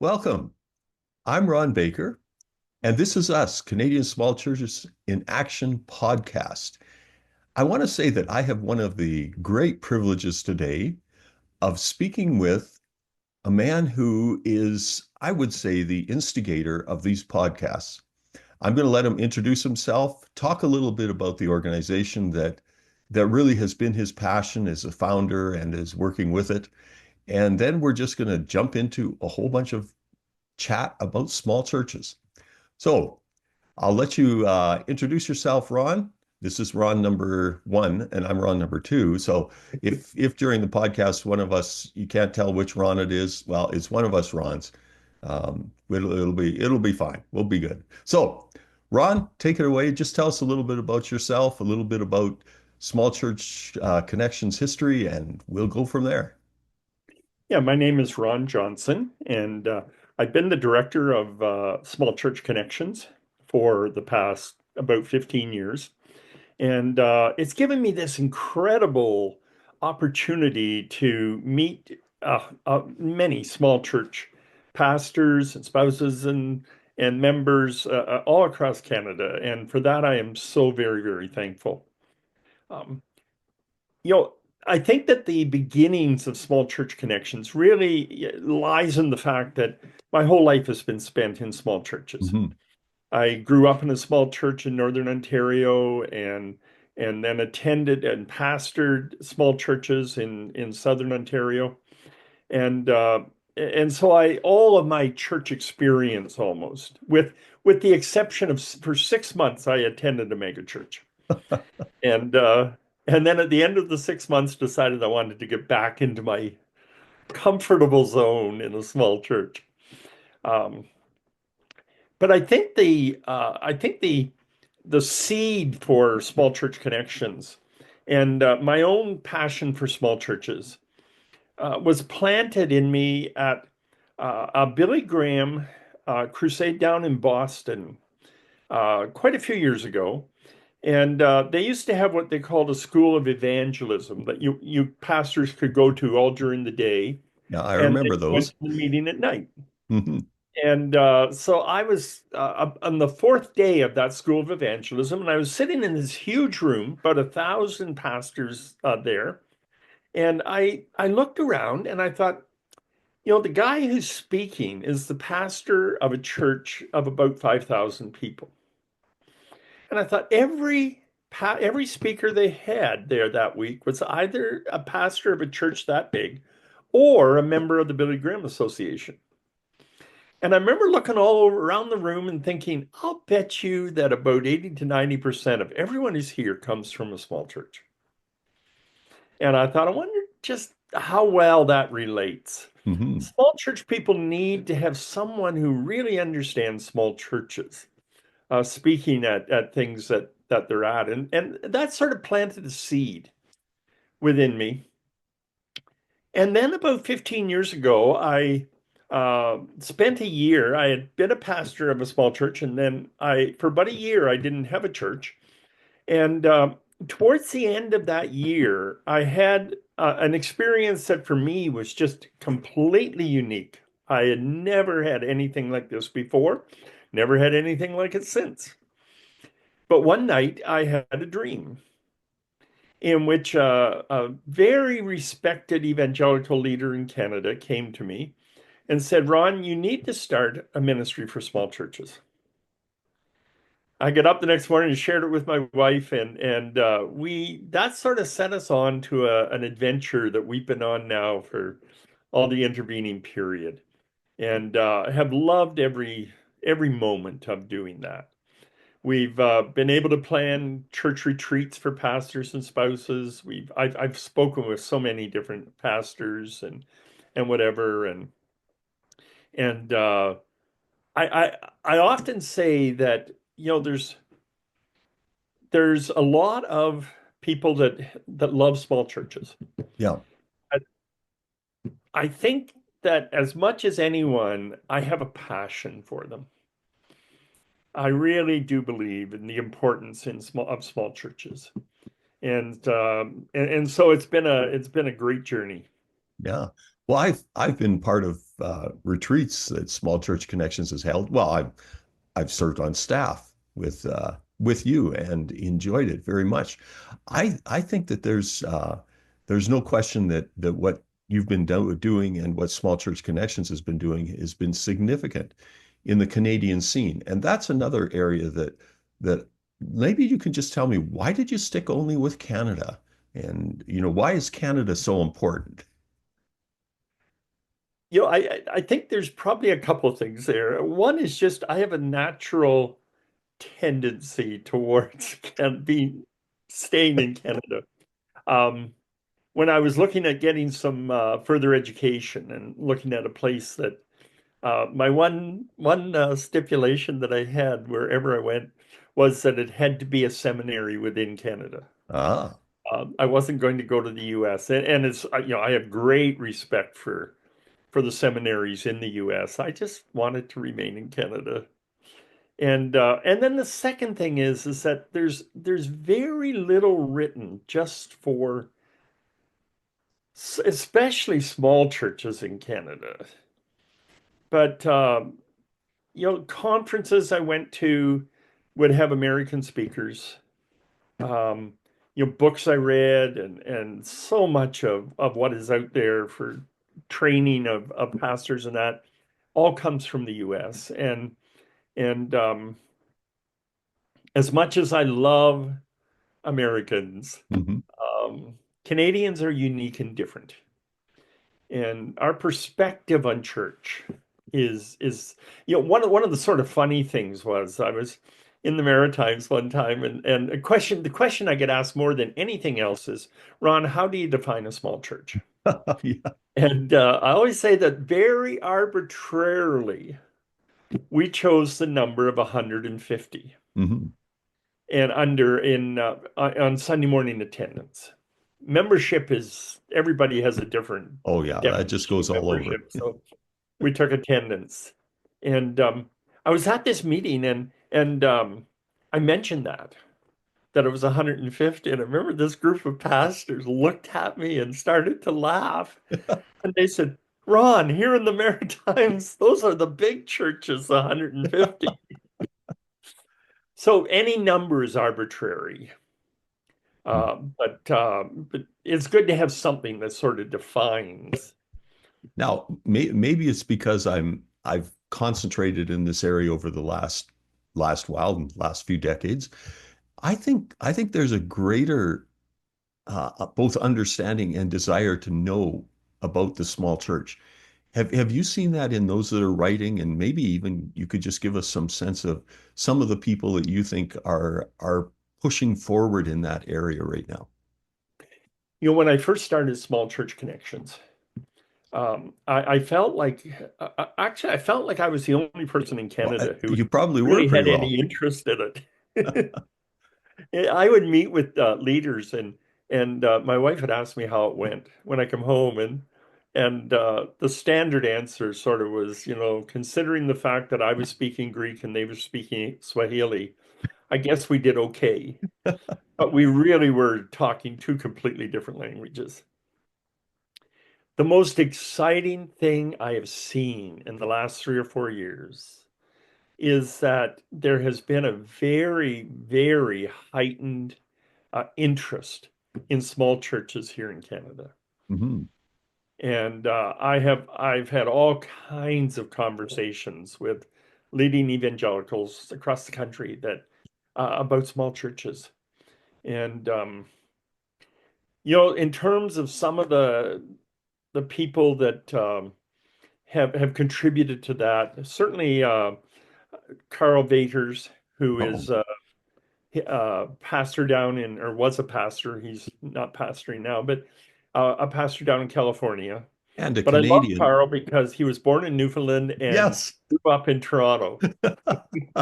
Welcome. I'm Ron Baker, and this is us, Canadian Small Churches in Action podcast. I want to say that I have one of the great privileges today of speaking with a man who is, I would say, the instigator of these podcasts. I'm going to let him introduce himself, talk a little bit about the organization that really has been his passion as a founder and is working with it. And then we're just going to jump into a whole bunch of chat about small churches. So I'll let you introduce yourself, Ron. This is Ron number one, and I'm Ron number two. So if during the podcast one of us you can't tell which Ron it is, well, it's one of us Rons. It'll be fine. We'll be good. So, Ron, take it away. Just tell us a little bit about yourself, a little bit about Small Church Connections history, and we'll go from there. Yeah, my name is Ron Johnston, and I've been the director of Small Church Connections for the past about 15 years. And it's given me this incredible opportunity to meet many small church pastors and spouses and members all across Canada. And for that, I am so very, very thankful. Um, you know, I think that the beginnings of small church connections really lies in the fact that my whole life has been spent in small churches. Mhm. I grew up in a small church in Northern Ontario and then attended and pastored small churches in Southern Ontario. And and so I all of my church experience almost, with the exception of for 6 months, I attended a mega church. And and then at the end of the 6 months decided I wanted to get back into my comfortable zone in a small church. Um, but I think the seed for small church connections and my own passion for small churches was planted in me at a Billy Graham crusade down in Boston quite a few years ago. And they used to have what they called a school of evangelism that you pastors could go to all during the day, Yeah, I and then remember went those. to the meeting at night. Mhm. And so I was on the fourth day of that school of evangelism, and I was sitting in this huge room, about 1,000 pastors there. And I looked around and I thought, the guy who's speaking is the pastor of a church of about 5,000 people. And I thought every speaker they had there that week was either a pastor of a church that big or a member of the Billy Graham Association. And I remember looking all around the room and thinking, I'll bet you that about 80 to 90% of everyone who's here comes from a small church. And I thought, I wonder just how well that relates. Mhm. Small church people need to have someone who really understands small churches, speaking at things that they're at. And that sort of planted a seed within me. And then about 15 years ago, I spent a year. I had been a pastor of a small church, and then for about a year, I didn't have a church. And towards the end of that year, I had an experience that for me was just completely unique. I had never had anything like this before, never had anything like it since. But one night, I had a dream in which a very respected evangelical leader in Canada came to me and said, Ron, you need to start a ministry for small churches. I got up the next morning and shared it with my wife, and we that sort of set us on to an adventure that we've been on now for all the intervening period, and have loved every moment of doing that. We've been able to plan church retreats for pastors and spouses. I've spoken with so many different pastors and whatever, and I, I I often say that there's a lot of people that love small churches. Yeah. I, I think that as much as anyone, I have a passion for them. I really do believe in the importance of small churches, and so it's been a great journey. Yeah. Well, I've been part of retreats that Small Church Connections has held. Well, I've served on staff with you and enjoyed it very much. I think that there's no question that what you've been doing and what Small Church Connections has been doing has been significant in the Canadian scene. And that's another area that maybe you can just tell me, why did you stick only with Canada? And why is Canada so important? I think there's probably a couple of things there. One is just I have a natural tendency towards being staying in Canada. Um, when I was looking at getting some further education and looking at a place that my one stipulation that I had wherever I went was that it had to be a seminary within Canada. Ah, I wasn't going to go to the U.S. and it's I have great respect for the seminaries in the U.S. I just wanted to remain in Canada. And then the second thing is that there's very little written just for especially small churches in Canada. But conferences I went to would have American speakers. Um, books I read and so much of what is out there for training of pastors and that all comes from the US. And as much as I love Americans, mhm. um, Canadians are unique and different. And our perspective on church is one of the sort of funny things was I was in the Maritimes one time and the question I get asked more than anything else is, Ron, how do you define a small church? Yeah. And I always say that very arbitrarily we chose the number of 150 Mhm. and under in on Sunday morning attendance. Membership is everybody has a different Oh yeah, that just definition of goes all over. membership. So we took attendance. And I was at this meeting and I mentioned that it was 150. And I remember this group of pastors looked at me and started to laugh. And they said, Ron, here in the Maritimes, those are the big churches, 150. So any number is arbitrary. But it's good to have something that sort of defines. Now, maybe it's because I've concentrated in this area over the last while, last few decades. I think there's a greater both understanding and desire to know about the small church. Have you seen that in those that are writing, and maybe even you could just give us some sense of some of the people that you think are pushing forward in that area right now? When I first started Small Church Connections, I felt like actually I felt like I was the only person in Well, Canada who you probably were really pretty had any well. interest in it. I would meet with leaders and my wife had asked me how it went when I come home and the standard answer sort of was, considering the fact that I was speaking Greek and they were speaking Swahili, I guess we did okay. But we really were talking two completely different languages. The most exciting thing I have seen in the last 3 or 4 years is that there has been a very, very heightened interest in small churches here in Canada. Mhm. And I've had all kinds of conversations with leading evangelicals across the country that about small churches. And in terms of some of the people that have contributed to that. Certainly, Carl Vaters, who Oh, is pastor down in, or was a pastor. He's not pastoring now, but a pastor down in California. and a But I love Canadian. Carl because he was born in Newfoundland and Yes, grew up in Toronto.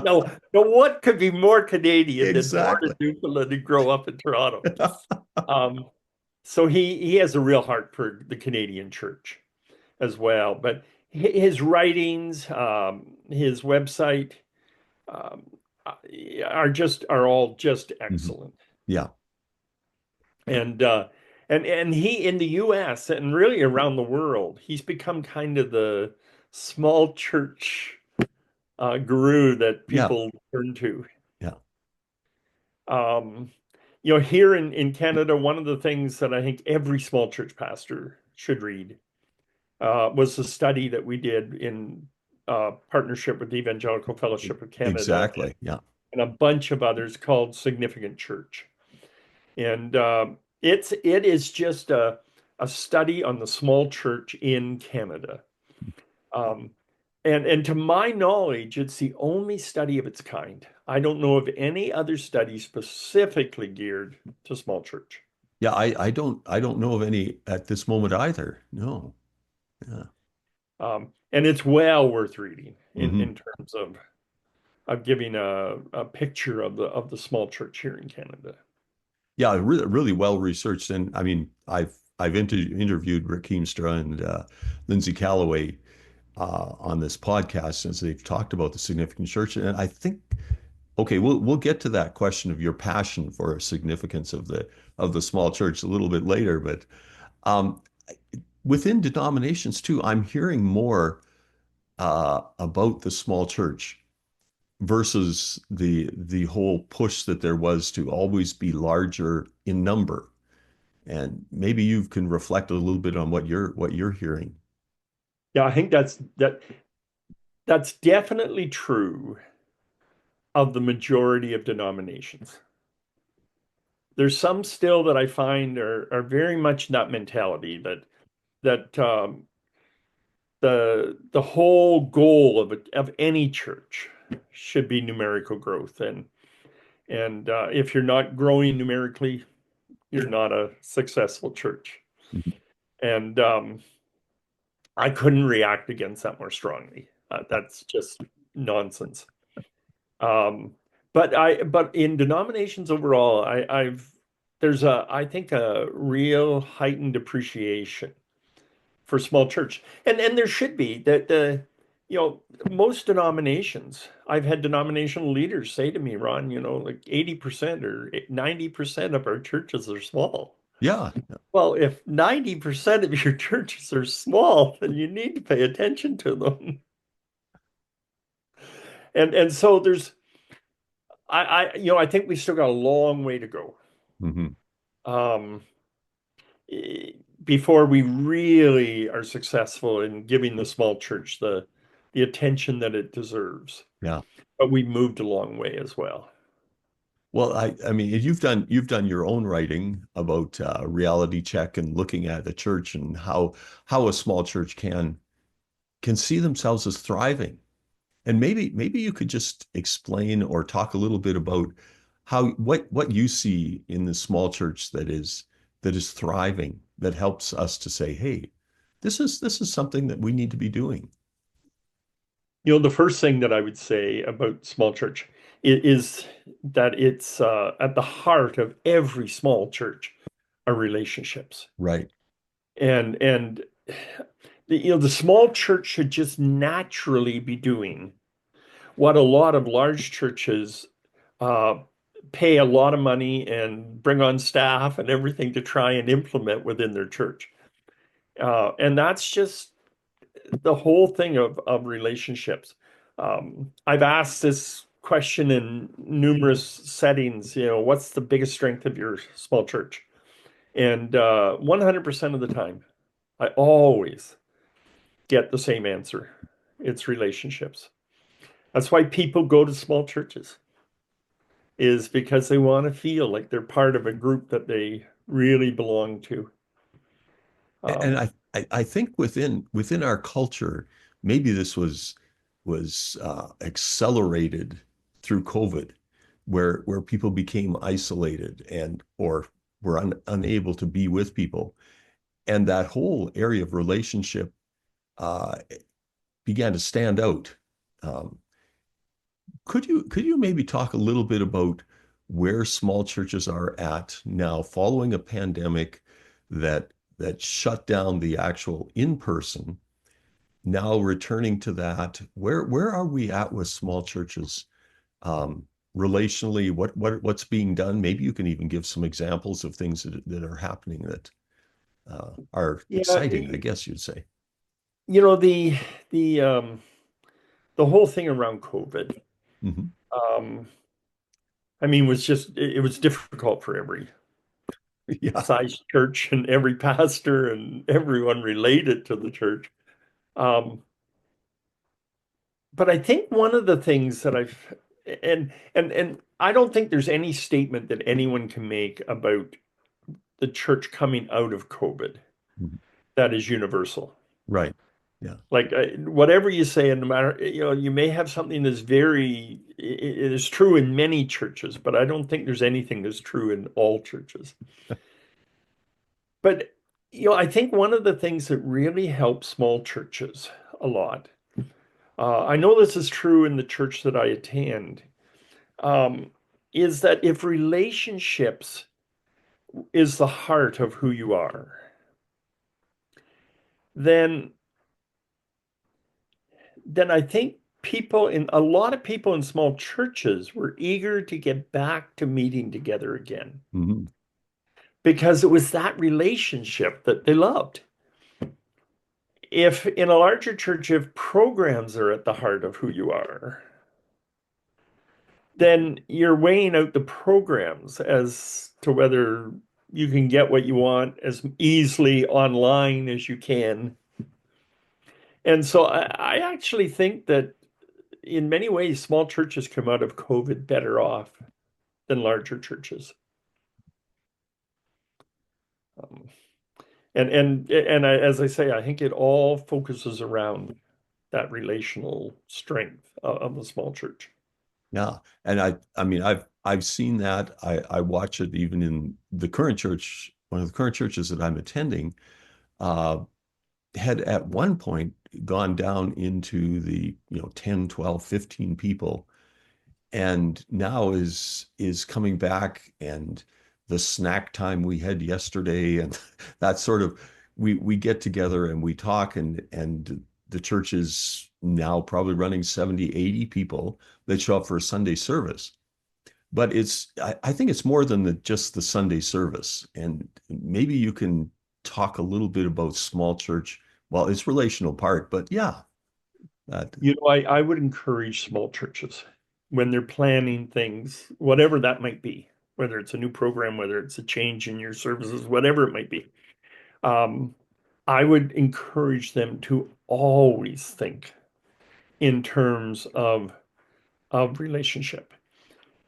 No, no, what could be more Canadian than born in exactly. Newfoundland and grow up in Toronto? Um, so he has a real heart for the Canadian church as well. But his writings, his website, um, are all just Mhm. excellent. Yeah. And And he in the US and really around the world, he's become kind of the small church guru that Yeah, people turn to. yeah. Um, here in Canada, one of the things that I think every small church pastor should read was the study that we did in partnership with the Evangelical Fellowship of Canada Exactly. Yeah. and a bunch of others called Significant Church. And it is just a study on the small church in Canada. Um, and to my knowledge, it's the only study of its kind. I don't know of any other study specifically geared to small church. Yeah, I don't know of any at this moment either. No. Yeah. And it's well worth reading Hmm. in terms of giving a picture of the small church here in Canada. Yeah, really, really well researched. And I mean, I've interviewed Rick Heemstra and Lindsay Calloway on this podcast since they've talked about the significant church. And I think, okay, we'll get to that question of your passion for significance of the small church a little bit later. But um, within denominations too, I'm hearing more about the small church versus the whole push that there was to always be larger in number. And maybe you can reflect a little bit on what you're hearing. Yeah, I think that's definitely true of the majority of denominations. There's some still that I find are very much that mentality that the whole goal of any church should be numerical growth, and if you're not growing numerically, you're not a successful church. Mhm. And I couldn't react against that more strongly. That's just nonsense. Um, but in denominations overall, there's I think a real heightened appreciation for small church, and there should be that most denominations. I've had denominational leaders say to me, Ron, like 80% or 90% of our churches are small. Yeah. Well, if 90% of your churches are small, then you need to pay attention to them. And so I think we still got a long way to go. Hmm. Um, Before we really are successful in giving the small church the attention that it deserves. Yeah. But we moved a long way as well. Well, I mean, you've done your own writing about reality check and looking at the church and how a small church can see themselves as thriving. And maybe you could just explain or talk a little bit about how what you see in the small church that is thriving, that helps us to say, hey, this is something that we need to be doing. The first thing that I would say about small church is that it's at the heart of every small church are relationships. Right. And the small church should just naturally be doing what a lot of large churches uh, pay a lot of money and bring on staff and everything to try and implement within their church. And that's just the whole thing of relationships. I've asked this question in numerous settings, what's the biggest strength of your small church? And 100% of the time, I always get the same answer. It's relationships. That's why people go to small churches, is because they want to feel like they're part of a group that they really belong to. And Um, I think within our culture, maybe this was accelerated through COVID, where people became isolated and or were unable to be with people, and that whole area of relationship uh, began to stand out. Um, could you maybe talk a little bit about where small churches are at now following a pandemic that shut down the actual in-person, now returning to that? Where are we at with small churches um, relationally? What's being done? Maybe you can even give some examples of things that are happening that. are Yeah, exciting, I guess you'd say. you know, the um the whole thing around COVID, Hmm. um, I mean, was just it was difficult for every Yeah. size church and every pastor and everyone related to the church. Um, but I think one of the things that and I don't think there's any statement that anyone can make about the church coming out of COVID Mhm. that is universal. Right. Yeah. Like whatever you say, and no matter, you may have something that's it is true in many churches, but I don't think there's anything that's true in all churches. But I think one of the things that really helps small churches a lot, I know this is true in the church that I attend, um, is that if relationships is the heart of who you are, then I think a lot of people in small churches were eager to get back to meeting together again Hmm. because it was that relationship that they loved. If in a larger church, if programs are at the heart of who you are, then you're weighing out the programs as to whether you can get what you want as easily online as you can. And so I actually think that in many ways, small churches come out of COVID better off than larger churches. Um, as I say, I think it all focuses around that relational strength of a small church. Yeah. And I mean, I've seen that. I watch it even in the current church, one of the current churches that I'm attending, uh, had at one point gone down into the, 10, 12, 15 people, and now is coming back, and the snack time we had yesterday and that sort of, we get together and we talk, and the church is now probably running 70, 80 people that show up for a Sunday service. But I think it's more than just the Sunday service. And maybe you can talk a little bit about small church. Well, it's relational part, but yeah, that, I would encourage small churches when they're planning things, whatever that might be, whether it's a new program, whether it's a change in your services, whatever it might be. Um, I would encourage them to always think in terms of relationship.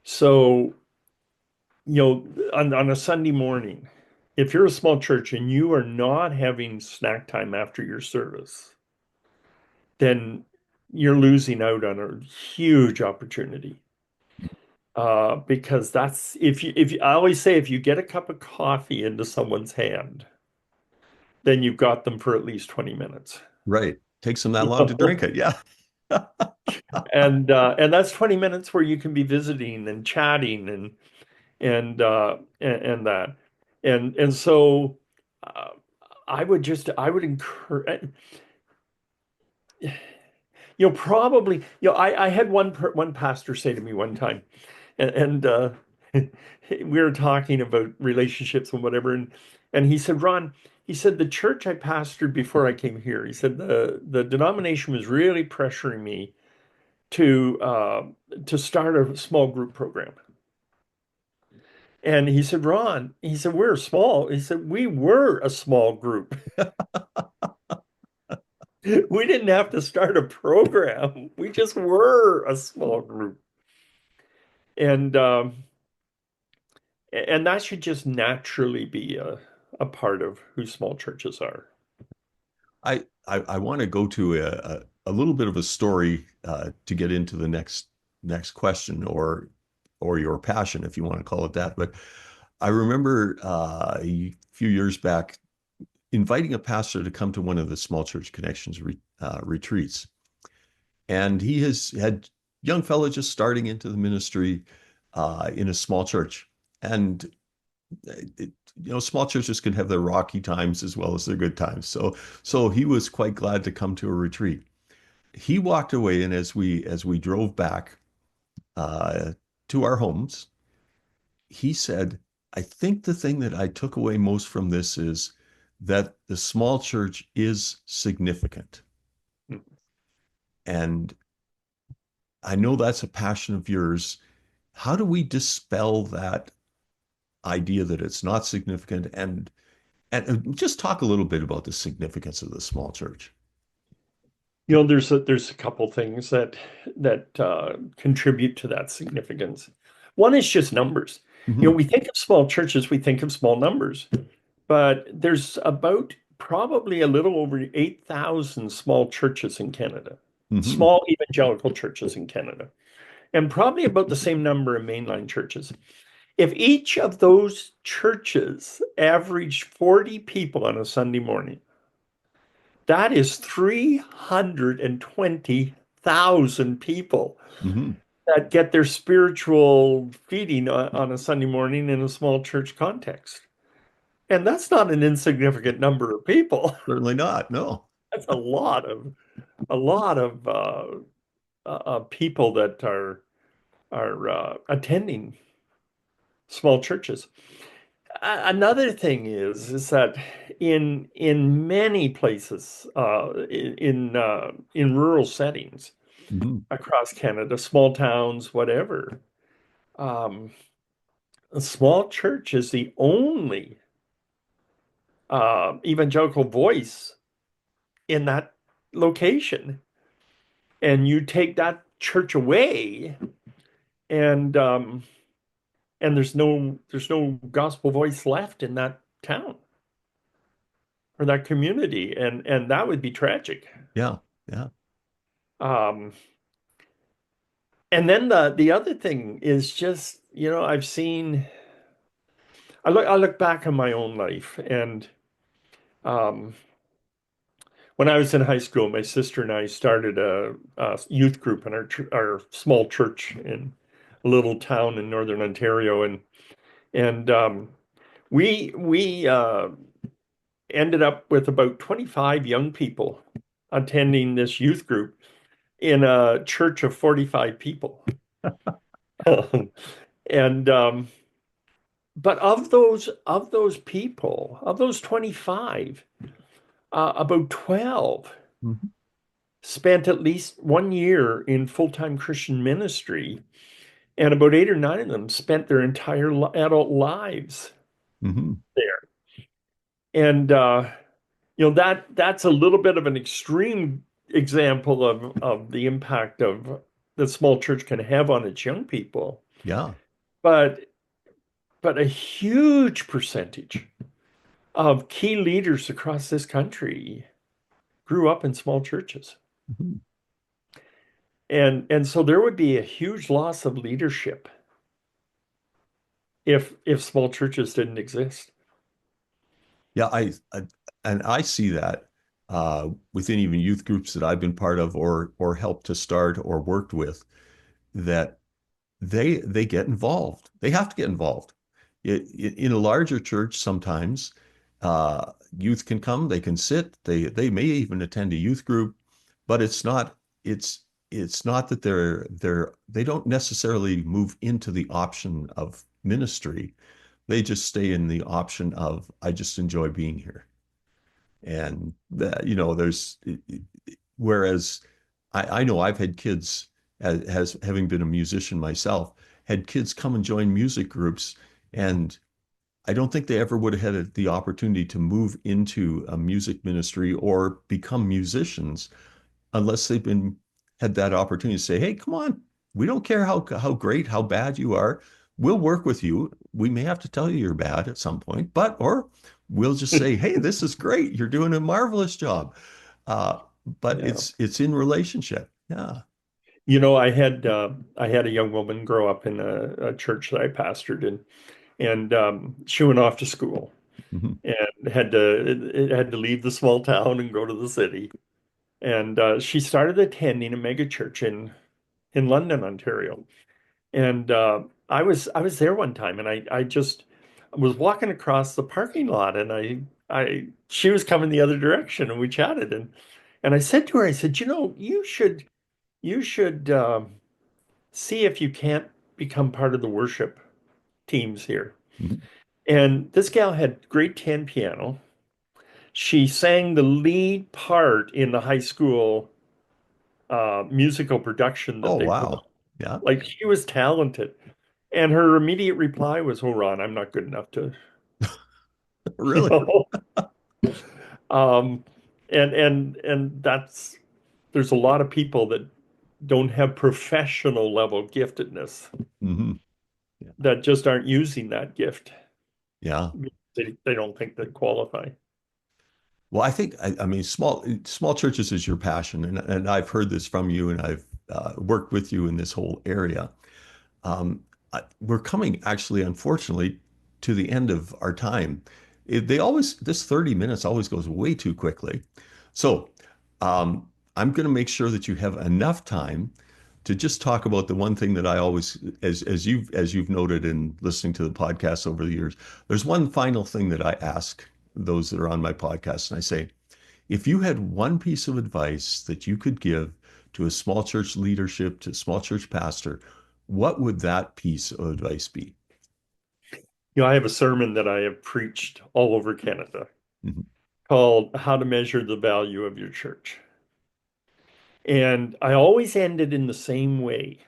So, on a Sunday morning, if you're a small church and you are not having snack time after your service, then you're losing out on a huge opportunity. Because that's if you I always say if you get a cup of coffee into someone's hand, then you've got them for at least 20 minutes. right. Takes them that You long to drink know? it. Yeah. And that's 20 minutes where you can be visiting and chatting and that. And so uh, I would encourage probably I had one pastor say to me one time, and we were talking about relationships and whatever, and he said, Ron, he said the church I pastored before I came here, he said the denomination was really pressuring me to uh, to start a small group program. And he said, Ron, he said, we're small. He said, we were a small group. We didn't have to start a program. We just were a small group. And that should just naturally be a part of who small churches are. I want to go to a little bit of a story to get into the next question, or your passion, if you want to call it that. But I remember a few years back inviting a pastor to come to one of the Small Church Connections retreats, and he has had young fellow just starting into the ministry in a small church, and small churches can have their rocky times as well as their good times. So he was quite glad to come to a retreat. He walked away, and as we drove back uh, to our homes, he said, "I think the thing that I took away most from this is that the small church is significant. And I know that's a passion of yours. How do we dispel that idea that it's not significant and just talk a little bit about the significance of the small church? There's a couple things that contribute to that significance. One is just numbers. Hmm. We think of small churches, we think of small numbers, but there's about probably a little over 8,000 small churches in Canada, Hmm. small evangelical churches in Canada, and probably about the same number of mainline churches. If each of those churches averaged 40 people on a Sunday morning, that is 320,000 people Hmm. that get their spiritual feeding on a Sunday morning in a small church context. And that's not an insignificant number of people. Certainly not. No. That's a lot of people that are attending small churches. Another thing is that in many places in rural settings Hmm. across Canada, small towns, whatever, um, a small church is the only evangelical voice in that location, and you take that church away, and there's no gospel voice left in that town or that community, and that would be tragic. Yeah. Yeah. Um, and then the other thing is just, I look back on my own life, and um, when I was in high school, my sister and I started a youth group in our small church in a little town in northern Ontario, and we ended up with about 25 young people attending this youth group in a church of 45 people. And but of those people, of those 25, about 12 Mhm. spent at least 1 year in full-time Christian ministry, and about 8 or 9 of them spent their entire adult lives Hmm. there. And that's a little bit of an extreme example of the impact of the small church can have on its young people. Yeah. But a huge percentage of key leaders across this country grew up in small churches. Mhm. And so there would be a huge loss of leadership if small churches didn't exist. Yeah. And I see that within even youth groups that I've been part of or helped to start or worked with, that they get involved. They have to get involved. In a larger church, sometimes youth can come, they can sit, they may even attend a youth group, but it's it's not that they don't necessarily move into the option of ministry. They just stay in the option of I just enjoy being here. And that, there's whereas I know I've had kids as having been a musician myself, had kids come and join music groups, and I don't think they ever would have had the opportunity to move into a music ministry or become musicians unless they've been had that opportunity to say, "Hey, come on, we don't care how great, how bad you are. We'll work with you. We may have to tell you you're bad at some point, but or we'll just say, hey, this is great. You're doing a marvelous job." Uh, but Yeah. it's in relationship. Yeah. I had a young woman grow up in a church that I pastored in, and she went off to school Hmm. and had to leave the small town and go to the city. And she started attending a mega church in London, Ontario. And I was there one time, and I just was walking across the parking lot, and I she was coming the other direction, and we chatted, and I said to her, I said, you should see if you can't become part of the worship teams here. Hmm. And this gal had grade 10 piano. She sang the lead part in the high school musical production Oh, that they put on. wow. Yeah, Like she was talented. And her immediate reply was, "Oh, Ron, I'm not good enough to, you really. know." Um, and that's there's a lot of people that don't have professional level giftedness Hmm. Yeah. that just aren't using that gift. Yeah. They don't think they qualify. Well, I think I mean small churches is your passion, and I've heard this from you, and I've worked with you in this whole area. We're coming actually, unfortunately, to the end of our time. They always this 30 minutes always goes way too quickly. So I'm going to make sure that you have enough time to just talk about the one thing that I always, as you've noted in listening to the podcast over the years, there's one final thing that I ask those that are on my podcast, and I say, if you had one piece of advice that you could give to a small church leadership, to a small church pastor, what would that piece of advice be? I have a sermon that I have preached all over Canada Mhm. called How to Measure the Value of Your Church. And I always end it in the same way,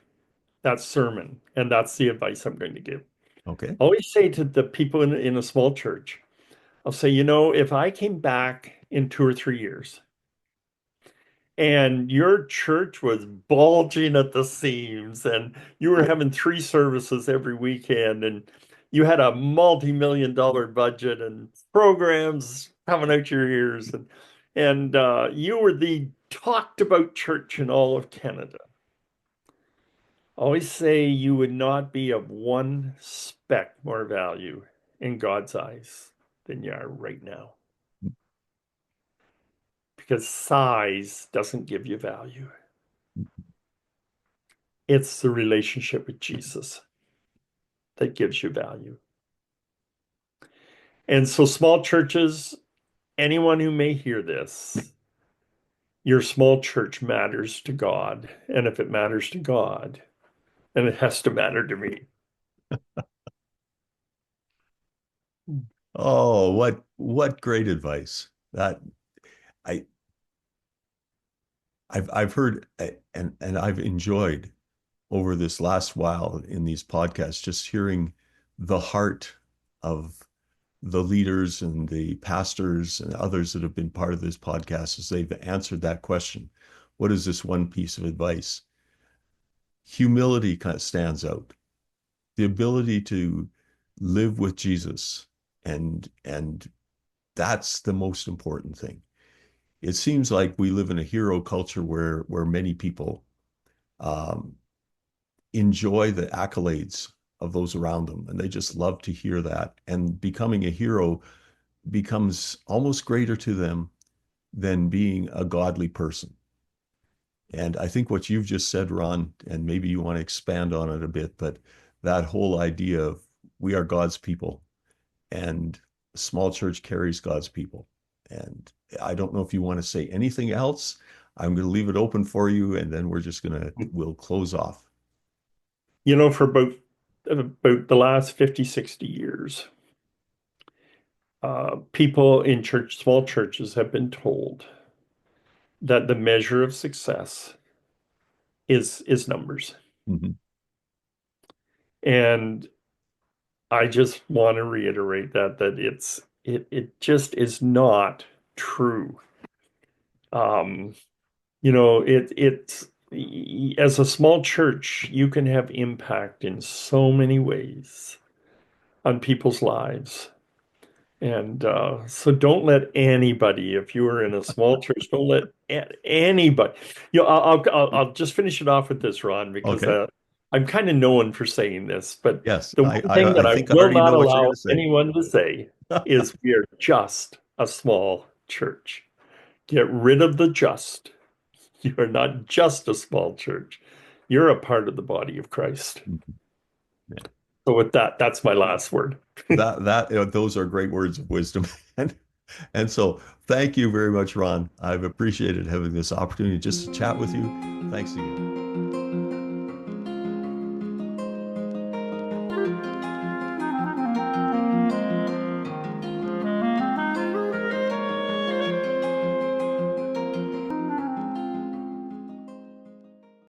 that sermon. And that's the advice I'm going to give. Okay. I always say to the people in a small church, I'll say, if I came back in 2 or 3 years and your church was bulging at the seams and you were having 3 services every weekend and you had a multi-million-dollar budget and programs coming out your ears and you were the talked about church in all of Canada. I always say you would not be of one speck more value in God's eyes than you are right now, because size doesn't give you value. It's the relationship with Jesus that gives you value. And so, small churches, anyone who may hear this, your small church matters to God. And if it matters to God, then it has to matter to me. Oh, what great advice. That I I've heard and I've enjoyed over this last while in these podcasts just hearing the heart of the leaders and the pastors and others that have been part of this podcast as they've answered that question. What is this one piece of advice? Humility kind of stands out. The ability to live with Jesus and that's the most important thing. It seems like we live in a hero culture where many people um, enjoy the accolades of those around them, and they just love to hear that. And becoming a hero becomes almost greater to them than being a godly person. And I think what you've just said, Ron, and maybe you want to expand on it a bit, but that whole idea of we are God's people and a small church carries God's people. And I don't know if you want to say anything else. I'm going to leave it open for you, and then we'll close off. For about the last 50, 60 years, people in small churches have been told that the measure of success is numbers. Mm-hmm. And I just want to reiterate that it just is not true. Um, it's as a small church, you can have impact in so many ways on people's lives. And so don't let anybody, if you are in a small church, don't let anybody. I'll just finish it off with this, Ron, because Okay. I'm kind of known for saying this, but Yes, the I, one thing I that I I think I will already not know what you're going allow to say. anyone to say is we are just a small church. Get rid of the just. You are not just a small church. You're a part of the body of Christ. Yeah. So with that, that's my last word. Those are great words of wisdom. And so thank you very much, Ron. I've appreciated having this opportunity just to chat with you. Thanks again.